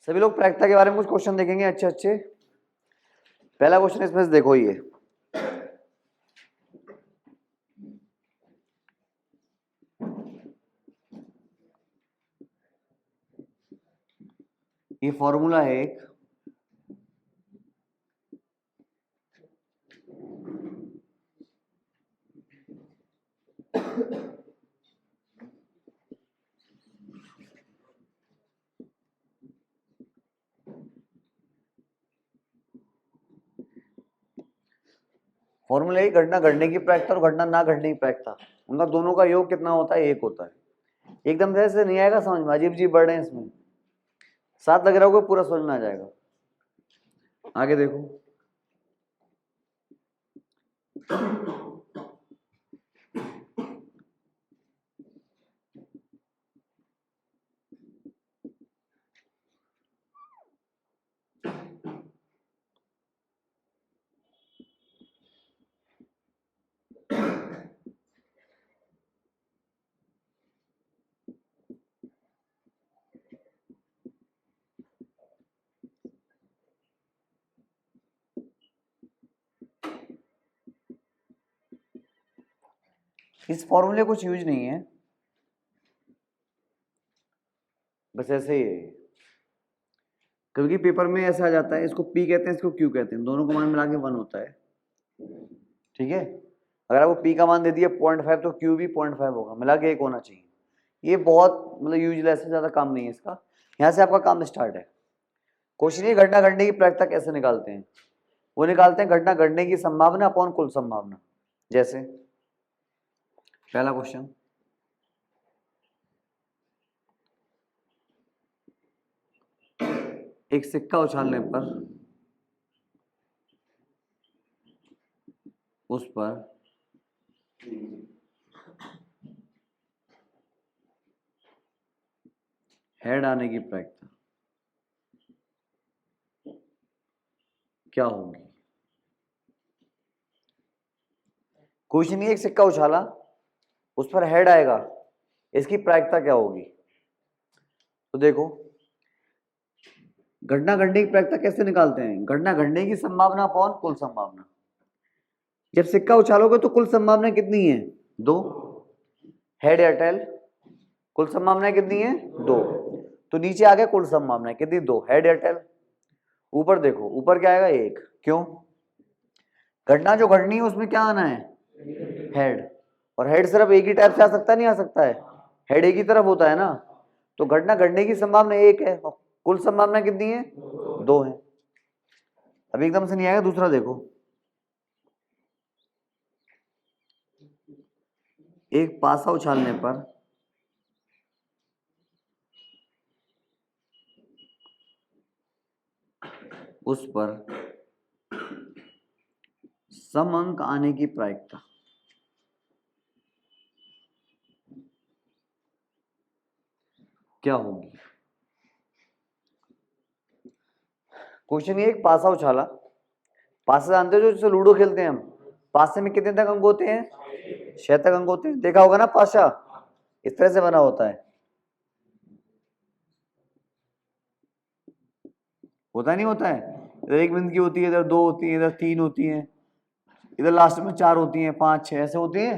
सभी लोग प्रायिकता के बारे में कुछ क्वेश्चन देखेंगे अच्छे अच्छे। पहला क्वेश्चन इसमें से देखो, ये फॉर्मूला है एक, फॉर्मूला ही घटना घटने की प्रायिकता और घटना ना घटने की प्रायिकता, उनका दोनों का योग कितना होता है? एक होता है। एकदम से ऐसे नहीं आएगा समझ में, अजीब अजीब वर्ड है इसमें, साथ लग रहा होगा पूरा समझ में आ जाएगा। आगे देखो, इस फॉर्मूले कुछ यूज नहीं है, बस ऐसे ही है। क्योंकि पेपर में ऐसा आ जाता है, इसको पी कहते हैं, इसको क्यू कहते हैं, दोनों का मान मिला के 1 होता है। ठीक है, अगर आपको पी का मान दे दिया 0.5 तो क्यू भी 0.5 होगा, मिला के 1 होना चाहिए। ये बहुत मतलब यूजलेस है, ज्यादा काम नहीं है इसका। यहाँ से आपका काम स्टार्ट है। क्वेश्चन ये घटना घटने की प्रायिकता कैसे निकालते हैं? वो निकालते हैं घटना घटने की संभावना अपॉन कुल संभावना। जैसे पहला क्वेश्चन, एक सिक्का उछालने पर उस पर हेड आने की प्रायिकता क्या होगी? क्वेश्चन ये, एक सिक्का उछाला, उस पर हेड आएगा, इसकी प्रायिकता क्या होगी? तो देखो, घटना घटने की प्रायिकता कैसे निकालते हैं? घटना घटने की संभावना अपॉन कुल संभावना। जब सिक्का उछालोगे तो कुल संभावना कितनी है? 2। हेड या टेल, कुल संभावना कितनी है? 2। तो नीचे आ गया कुल संभावना कितनी? 2। हेड या टेल। ऊपर देखो, ऊपर क्या आएगा? 1। क्यों? घटना जो घटनी है उसमें क्या आना है? हेड। और हेड सिर्फ एक ही टाइप से आ सकता है, नहीं आ सकता है? हेड एक ही तरफ होता है ना, तो घटना घटने की संभावना 1 है, कुल संभावना कितनी है? 2 है। अब एकदम से नहीं आएगा, दूसरा देखो, एक पासा उछालने पर उस पर सम अंक आने की प्रायिकता क्या होगी? क्वेश्चन ये, एक पासा उछाला, पासा जानते हो जो जिससे लूडो खेलते हैं हम, पासे में कितने तक अंक होते हैं? 6 तक अंक होते हैं। देखा होगा ना, पासा इस तरह से बना होता है, होता नहीं होता है? इधर 1 बिंदु की होती है, इधर 2 होती है, इधर 3 होती है, इधर लास्ट में 4 होती हैं, 5 6 ऐसे होती हैं।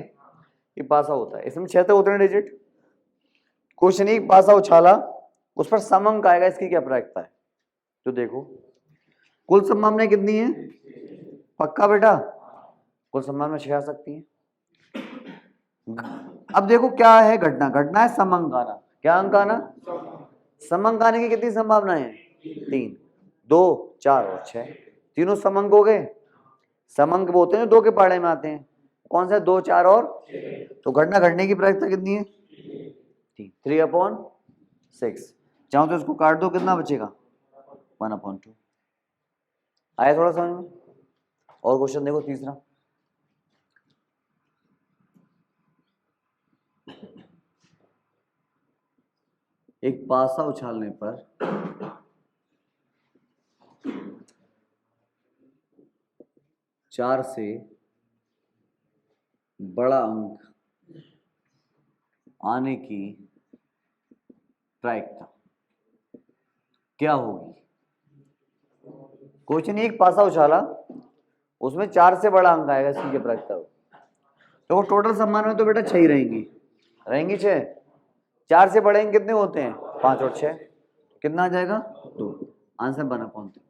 ये पासा होता है, इसमें 6 तक होते हैं डिजिट। क्वेश्चन एक, पासा उछाला, उस पर सम अंक आएगा, इसकी क्या प्रायिकता है? तो देखो, कुल संभावना कितनी है? पक्का बेटा, कुल संभावना 6 आ सकती है। अब देखो क्या है, घटना घटना है सम अंक आना। क्या अंक आना? सम अंक आने की कितनी संभावना है? 3। 2 4 और 6, तीनों सम अंक हो गए। सम अंक वो होते हैं जो 2 के पहाड़े में आते हैं। कौन सा? 2 4 और, तो घटना घटने की प्रायिकता कितनी है? 3/6। चाहो तो इसको काट दो, कितना बचेगा? 1/2। आया थोड़ा समझ में? और क्वेश्चन देखो तीसरा, एक पासा उछालने पर 4 से बड़ा अंक आने की प्रायिकता क्या होगी? क्वेश्चन एक पासा उछाला, उसमें 4 से बड़ा अंक आएगा, इसकी क्या प्रायिकता होगी? तो टोटल सम्मान में तो बेटा 6 ही रहेंगी 6। 4 से बड़े अंक कितने होते हैं? 5 और 6, कितना आ जाएगा? 2। आंसर बना कौन सा?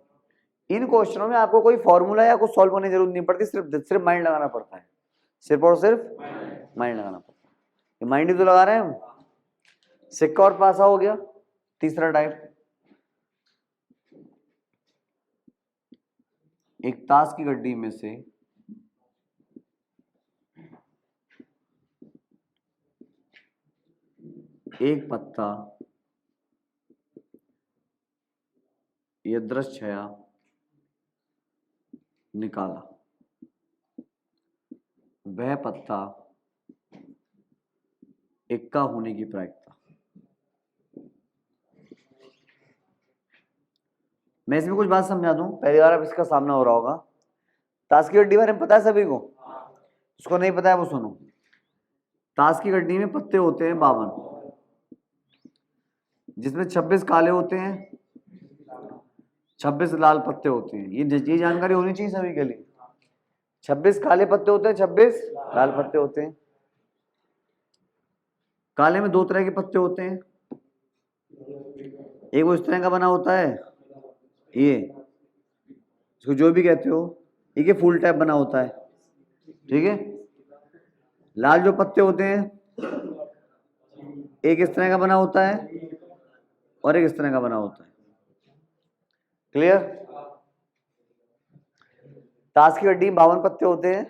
इन क्वेश्चनों में आपको कोई फॉर्मूला या कुछ सॉल्व करने की जरूरत नहीं पड़ती, सिर्फ माइंड लगाना पड़ता है, सिर्फ और सिर्फ माइंड लगाना पड़ता है। माइंड ही तो लगा रहे हैं हम। सिक्का और पासा हो गया तीसरा टाइप। एक ताश की गड्डी में से एक पत्ता यदृच्छया निकाला, वह पत्ता इक्का होने की प्रायिकता। मैं इसमें कुछ बात समझा दूं, पहली बार अब इसका सामना हो रहा होगा। ताश की गड्डी बारे में पता है सभी को? जिसको नहीं पता है वो सुनो। ताश की गड्डी में पत्ते होते हैं 52, जिसमें 26 काले होते हैं, 26 लाल पत्ते होते हैं। ये जानकारी होनी चाहिए सभी के लिए। 26 काले पत्ते होते हैं, 26 लाल पत्ते होते हैं। काले में 2 तरह के पत्ते होते हैं, एक वो इस तरह का बना होता है, ये इसको जो भी कहते हो, एक ये फुल टाइप बना होता है, ठीक है। लाल जो पत्ते होते हैं, एक इस तरह का बना होता है और एक इस तरह का बना होता है। क्लियर? ताश की गड्डी में 52 पत्ते होते हैं,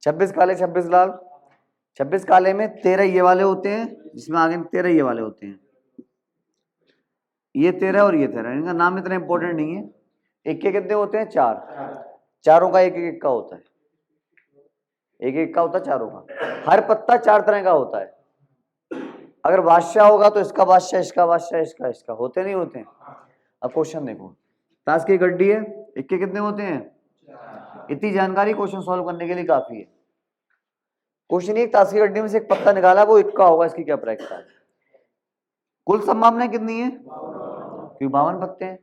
26 काले 26 लाल। 26 काले में 13 ये वाले होते हैं, जिसमें आगे 13 ये वाले होते हैं। ये 13 और ये 13, इनका नाम इतना इंपॉर्टेंट नहीं है। इक्के कितने होते हैं? 4। चारों का एक एक इक्का होता है, एक एक इक्का होता है चारों का। हर पत्ता 4 तरह का होता है। अगर बादशाह होगा तो इसका बादशाह, इसका बादशाह, इसका इसका, होते नहीं होते हैं? अब क्वेश्चन देखो, ताश की गड्डी है, इक्के कितने होते हैं? इतनी जानकारी क्वेश्चन सॉल्व करने के लिए काफी है। क्वेश्चन एक, ताश की गड्डी में से एक पत्ता निकाला, वो इक्का होगा, इसकी क्या प्रायिकता है? कुल संभावना कितनी है? क्योंकि 52 पत्ते हैं,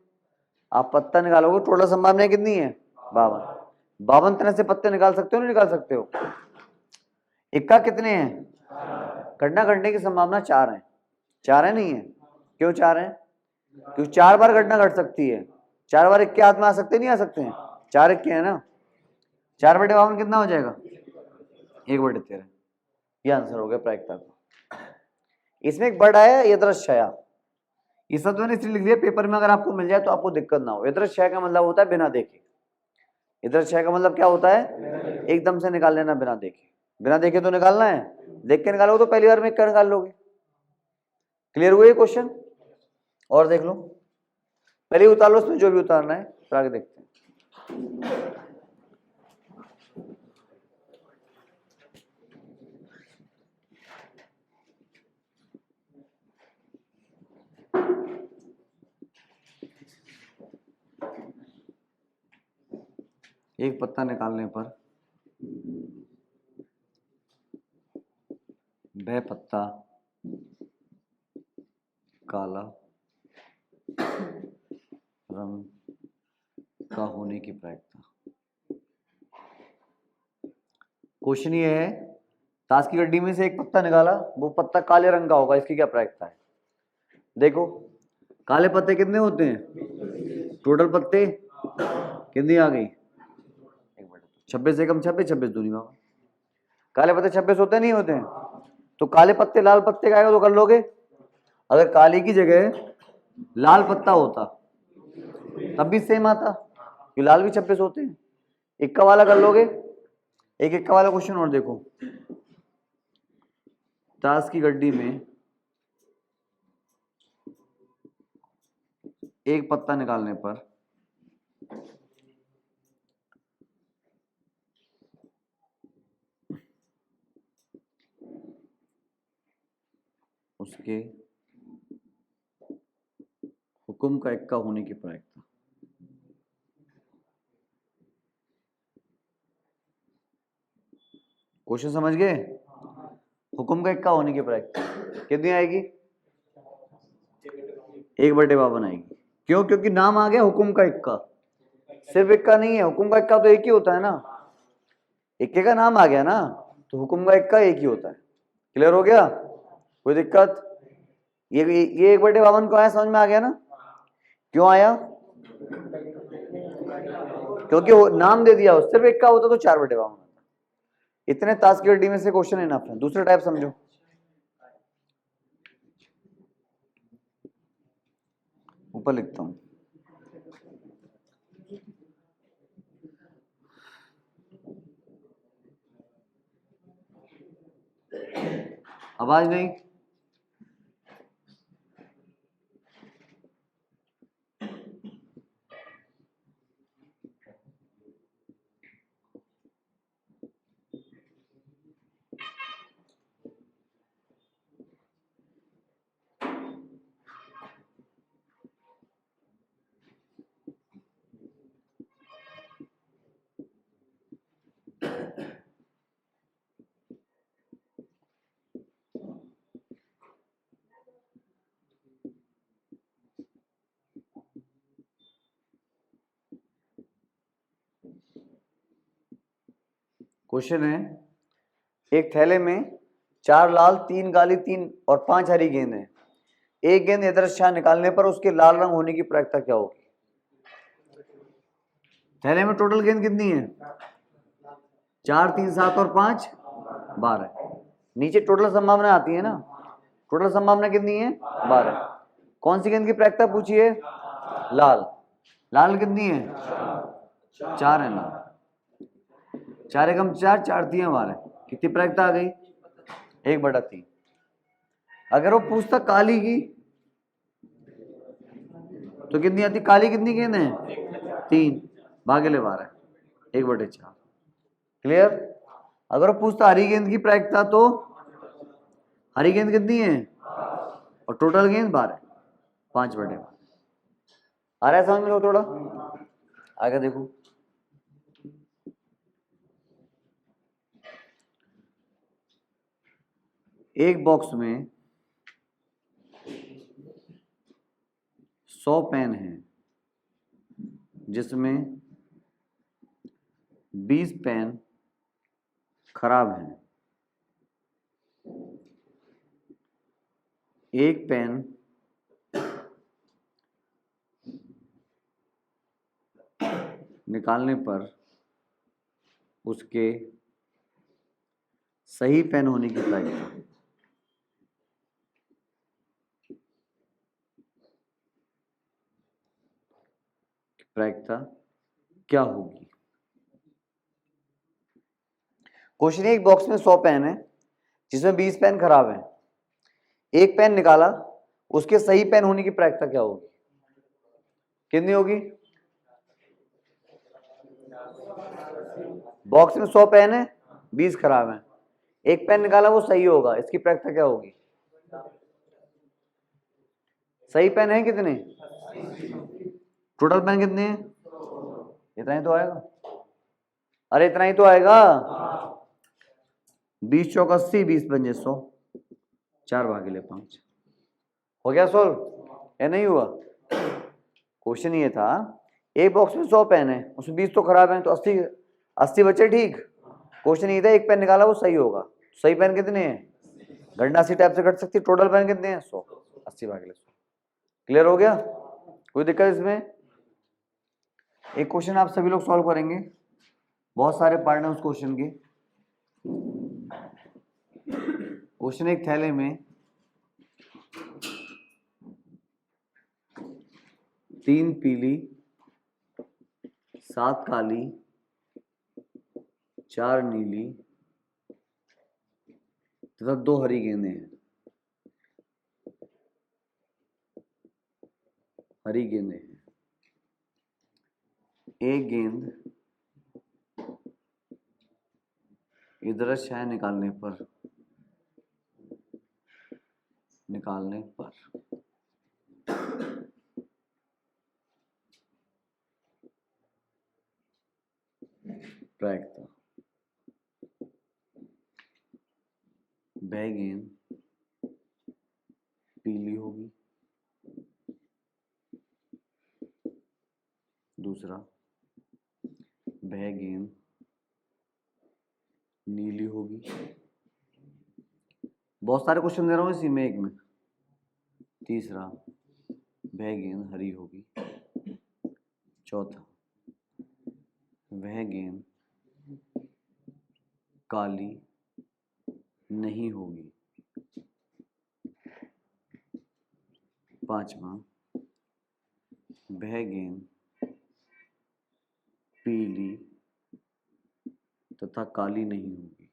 आप पत्ता निकालोगे टोटल संभावना कितनी है? 52। 52 तरह से पत्ते निकाल सकते हो, नहीं निकाल सकते हो? इक्का कितने हैं? गणना करने की संभावना 4 है। 4 है नहीं है? क्यों 4 है? क्योंकि 4 बार गणना घट सकती है। 4 बार इक्के हाथ में आ सकते नहीं आ सकते हैं? 4 इक्के है ना। 4/52 कितना हो जाएगा? 1/13। ये आंसर हो गया प्रायिकता का। इसमें एक वर्ड आया यदृच्छया, ये सब मैंने इसलिए लिख दिया पेपर में, अगर आपको मिल जाए तो आपको दिक्कत ना हो। यदृच्छया का मतलब होता है बिना देखे। यदृच्छया का मतलब क्या होता है? एकदम से निकाल लेना बिना देखे। बिना देखे तो निकालना है, देख के निकालोगे तो पहली बार में इक्का निकाल लोगे। क्लियर हुआ ये क्वेश्चन? और देख लो, पहले उतार लो उसमें जो भी उतारना है, फिर आगे देखते हैं। एक पत्ता निकालने पर वह पत्ता काला रंग का होने की प्रायिकता। क्वेश्चन ये है, ताश की गड्डी में से एक पत्ता निकाला, वो पत्ता काले रंग का होगा, इसकी क्या प्रायिकता है? देखो, काले पत्ते कितने होते हैं? टोटल पत्ते कितनी आ गई? 26 एकम 26, 26 दूनी बाबा। काले पत्ते 26 होते नहीं होते हैं? तो काले पत्ते लाल पत्ते का आएगा तो कर लोगे। अगर काले की जगह लाल पत्ता होता तब भी सेम आता, कि लाल भी 26 होते हैं। इक्का वाला कर लोगे। एक इक्का वाला क्वेश्चन और देखो, ताश की गड्डी में एक पत्ता निकालने पर उसके हुक्म का इक्का होने की प्रायिकता। क्वेश्चन समझ गए? हुक्म का इक्का होने की प्रायिकता कितनी आएगी? 1/52 आएगी। क्यों? क्योंकि नाम आ गया हुकुम का इक्का, सिर्फ इक्का नहीं है, हुकुम का इक्का तो एक ही होता है ना, इक्के का नाम आ गया ना, तो हुकुम का इक्का एक ही होता है। क्लियर हो गया? कोई दिक्कत? ये 1/52 को आया, समझ में आ गया ना? क्यों आया? क्योंकि वो नाम दे दिया, सिर्फ इक्का होता तो 4/52। इतने ताश की हड्डी में से क्वेश्चन इनफ है। दूसरा टाइप समझो, ऊपर लिखता हूं, आवाज नहीं। क्वेश्चन है, एक थैले में 4 लाल, 3 काली, 3 और 5 हरी गेंद है। एक गेंद एदृच्छा निकालने पर उसके लाल रंग होने की प्रायिकता क्या होगी? थैले में टोटल गेंद कितनी है? 4, 3, 7 और 5 12। नीचे टोटल संभावना आती है ना, टोटल संभावना कितनी है? 12। कौन सी गेंद की प्रायिकता पूछी है? लाल। लाल कितनी है? 4 है ना, 4 एकम 4, 4 3 12, कितनी प्रायिकता आ गई? 1/3। अगर वो पूछता काली की तो कितनी आती? काली कितनी गेंद है? 3 भागेले 12, 1/4। क्लियर? अगर वो पूछता हरी गेंद की प्रायिकता तो हरी गेंद कितनी है और टोटल गेंद 12, 5/12। आ रहा है समझ में? थोड़ा आगे देखो, एक बॉक्स में 100 पेन है, जिसमें 20 पेन खराब हैं। एक पेन निकालने पर उसके सही पेन होने की प्रायिकता क्या होगी? क्वेश्चन, एक बॉक्स में 100 पेन है जिसमें 20 पेन खराब है। एक पेन निकाला, उसके सही पेन होने की प्रायिकता क्या होगी? कितनी होगी? बॉक्स में 100 पेन है, 20 खराब है, एक पेन निकाला वो सही होगा, इसकी प्रायिकता क्या होगी? सही पेन है कितने? टोटल पेन कितने हैं? इतना ही तो आएगा। अरे इतना ही तो आएगा। 20 चौक 80, 20 पंजे 100, 4/5 हो गया सोल्व? या नहीं हुआ? क्वेश्चन ये था, एक बॉक्स में 100 पेन है, उसमें 20 तो खराब हैं, तो 80 80 बचे, ठीक। क्वेश्चन ये था, एक पेन निकाला वो सही होगा, सही पेन कितने हैं? गणना सी टाइप से कट सकती, टोटल पेन कितने हैं? 100, 80/100। क्लियर हो गया? कोई दिक्कत इसमें? एक क्वेश्चन आप सभी लोग सॉल्व करेंगे, बहुत सारे पार्ट हैं उस क्वेश्चन के। क्वेश्चन, एक थैले में 3 पीली, 7 काली, 4 नीली तथा 2 हरी गेंदें हैं। हरी गेंदें हैं। एक गेंद इधर निकालने पर प्रायिकता, वह गेंद पीली होगी, दूसरा वह गेंद नीली होगी। बहुत सारे क्वेश्चन दे रहा हूँ इसी में एक में। तीसरा वह गेंद हरी होगी। चौथा वह गेंद काली नहीं होगी। पांचवा वह गेंद पीली तथा काली नहीं होगी।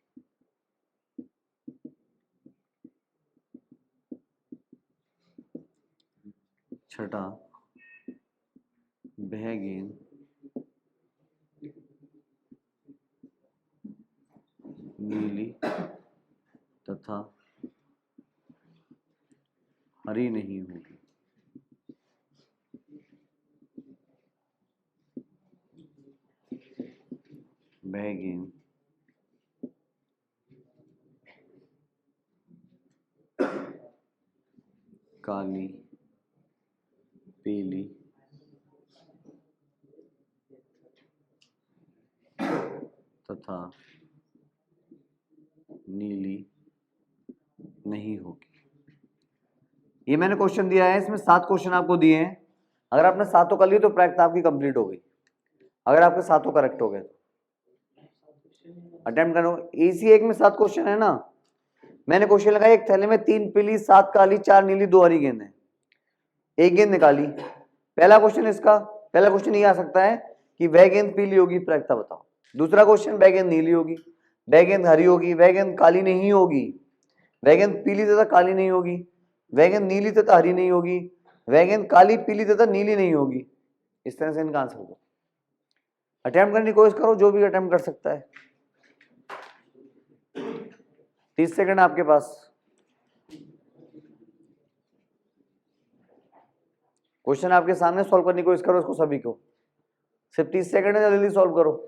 छठा वह गेंद नीली तथा हरी नहीं होगी। वह गेंद काली, पीली तथा नीली नहीं होगी। ये मैंने क्वेश्चन दिया है, इसमें 7 क्वेश्चन आपको दिए हैं। अगर आपने सातों कर ली तो प्रैक्टिस आपकी कंप्लीट हो गई। अगर आपके सातों करेक्ट हो गए तो अटेम्प्ट करो। इसी एक में 7 क्वेश्चन है ना। मैंने क्वेश्चन लगाया, एक थैले में 3 पीली, 7 काली, 4 नीली, 2 हरी गेंद है। एक गेंद निकाली। पहला क्वेश्चन इसका, पहला क्वेश्चन ये आ सकता है कि वह गेंद पीली होगी, प्रैक्टिस बताओ। दूसरा क्वेश्चन वह गेंद नीली होगी, वह गेंद हरी होगी, वह गेंद काली नहीं होगी, वह गेंद पीली तथा काली नहीं होगी, वह गेंद नीली तथा हरी नहीं होगी, वह गेंद काली, पीली तथा नीली नहीं होगी। इस तरह से इनका आंसर दो। अटेम्प्ट करने की कोशिश करो, जो भी अटेम्प्ट कर सकता है। 30 सेकंड आपके पास। क्वेश्चन आपके सामने, सॉल्व करने की कोशिश करो इसको सभी को। सिर्फ 30 सेकंड है, जल्दी सॉल्व करो।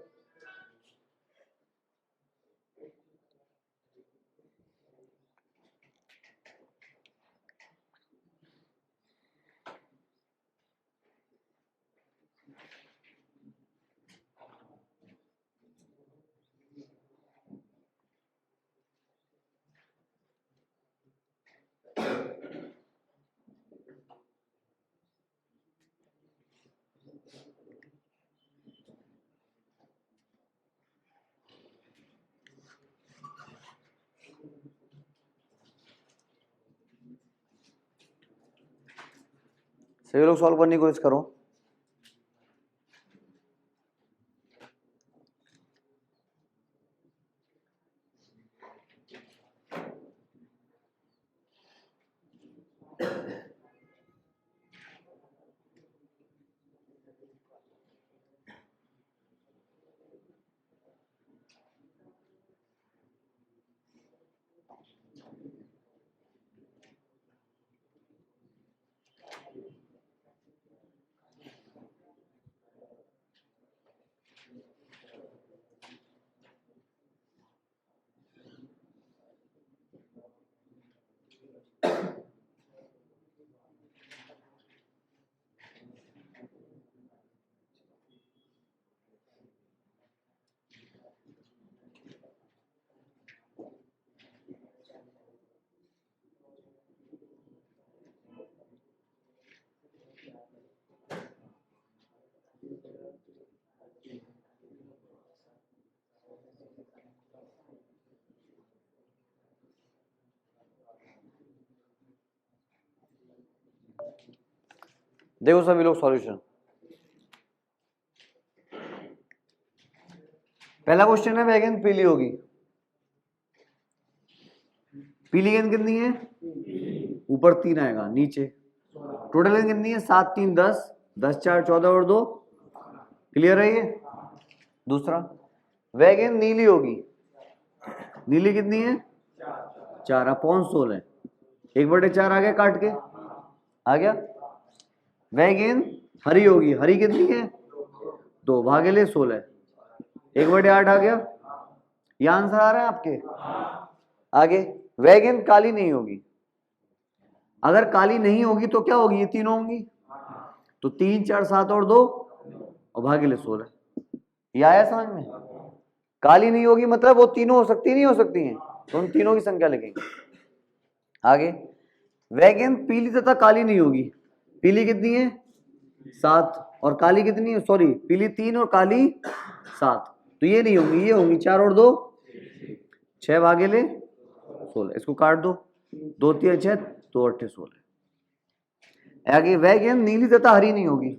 सभी लोग सॉल्व करने की कोशिश करो। देखो सभी लोग सॉल्यूशन। पहला क्वेश्चन है, वह गेंद पीली होगी। पीली गेंद कितनी है? ऊपर 3 आएगा, नीचे टोटल गेंद कितनी है? 7 3 10, 10 4 14 और 2। क्लियर है ये? दूसरा, वह गेंद नीली होगी। नीली कितनी है? 4 अपॉन 16। 1/4 आ गया काट के, आ गया। वह गेंद हरी होगी। हरी कितनी है? 2 भागे 16। 1/8 आ गया। यह आंसर आ रहा है आपके। आगे, वह गेंद काली नहीं होगी। अगर काली नहीं होगी तो क्या होगी? ये तीनों होंगी। तो 3 4 7 और 2 और भागिले 16। ये आया समझ में? काली नहीं होगी मतलब वो तीनों हो सकती नहीं हो सकती हैं, तो उन तीनों की संख्या लिखेंगे। आगे वह गेंद पीली तथा काली नहीं होगी। पीली कितनी है? 7 और काली कितनी है? सॉरी, पीली 3 और काली 7, तो ये नहीं होंगी, ये होंगी 4 और 2 6 भागिले 16। इसको काट दो, 2 3 6 2 8 16। आगे वह गेंद नीली तथा हरी नहीं होगी।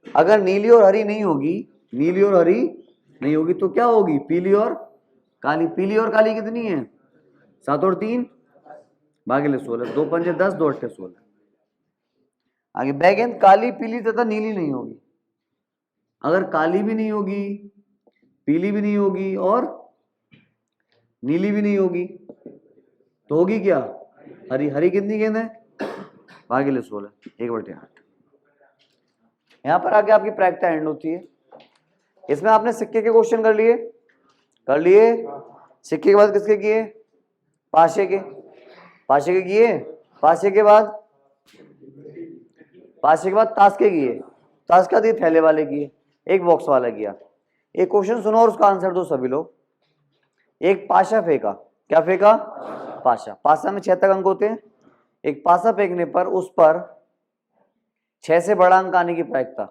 अगर नीली और हरी नहीं होगी, नीली और हरी नहीं होगी तो क्या होगी? पीली और काली। पीली और काली कितनी है? 7 और 3 भागिले 16, 2 5 10 2 8 16। आगे वह गेंद काली पीली तथा नीली नहीं होगी। अगर काली भी नहीं होगी, पीली भी नहीं होगी और नीली भी नहीं होगी तो होगी क्या? हरी। हरी कितनी गेंद है? भागिले 16, 1/8। यहां पर आके आपकी प्रायिकता एंड होती है। इसमें आपने सिक्के के क्वेश्चन कर लिए सिक्के के बाद किसके किए? पाशे के किए। पाशे के बाद ताश के किए। ताश का दिए थैले वाले किए, एक बॉक्स वाला किया। एक क्वेश्चन सुनो और उसका आंसर दो सभी लोग। एक पाशा फेंका। क्या फेंका? पाशा। पाशा में 6 तक अंक होते हैं। एक पासा फेंकने पर उस पर 6 से बड़ा अंक आने की प्रायिकता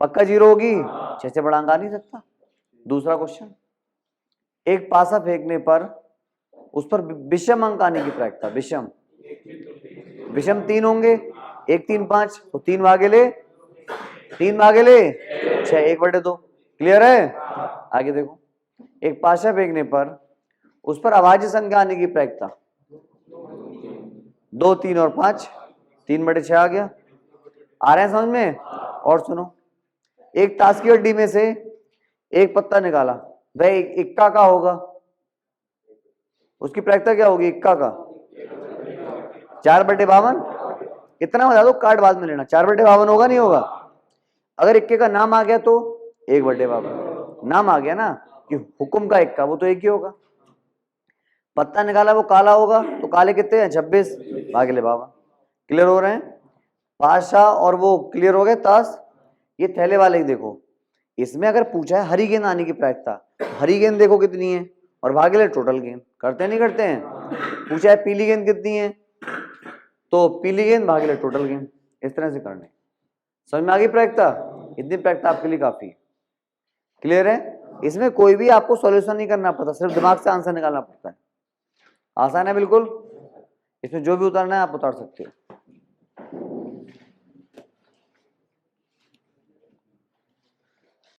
पक्का 0 होगी। 6 से बड़ा अंक आ नहीं सकता। दूसरा क्वेश्चन, एक पासा फेंकने पर उस पर विषम अंक आने की प्रायिकता। विषम 3 होंगे, 1 3 5, तो 3 भागिले 6, 1/2। क्लियर है? आगे देखो, एक पाशा फेंकने पर उस पर अभाज्य संख्या आने की प्रायिकता 2 3 और 5, 3/6 आ गया। आ रहे हैं समझ में? और सुनो, एक ताश की हड्डी में से एक पत्ता निकाला, वह इक्का का होगा। उसकी प्रायिकता क्या होगी? इक्का का 4/52। इतना बता दो, कार्ड बाद में लेना। 4/52 होगा नहीं होगा? अगर इक्के का नाम आ गया तो 1/52। नाम आ गया ना कि हुक्म का इक्का, वो तो एक ही होगा। पत्ता निकाला वो काला होगा, तो काले कितने हैं? 26 भागिले 52। क्लियर हो रहे हैं? पाशा और वो क्लियर हो गए ताश। ये थैले वाले देखो, इसमें अगर पूछा है हरी गेंद आने की प्रायिकता, हरी गेंद देखो कितनी है और भागिले टोटल गेंद। करते नहीं करते हैं? पूछा है पीली गेंद कितनी है, तो पीली गेंद भागिले टोटल गेंद। इस तरह से करने। समझ में आ गई प्रायिकता? इतनी प्रायिकता आपके लिए काफी है। क्लियर है? इसमें कोई भी आपको सॉल्यूशन नहीं करना पड़ता, सिर्फ दिमाग से आंसर निकालना पड़ता है। आसान है बिल्कुल। इसमें जो भी उतारना है आप उतार सकते हो।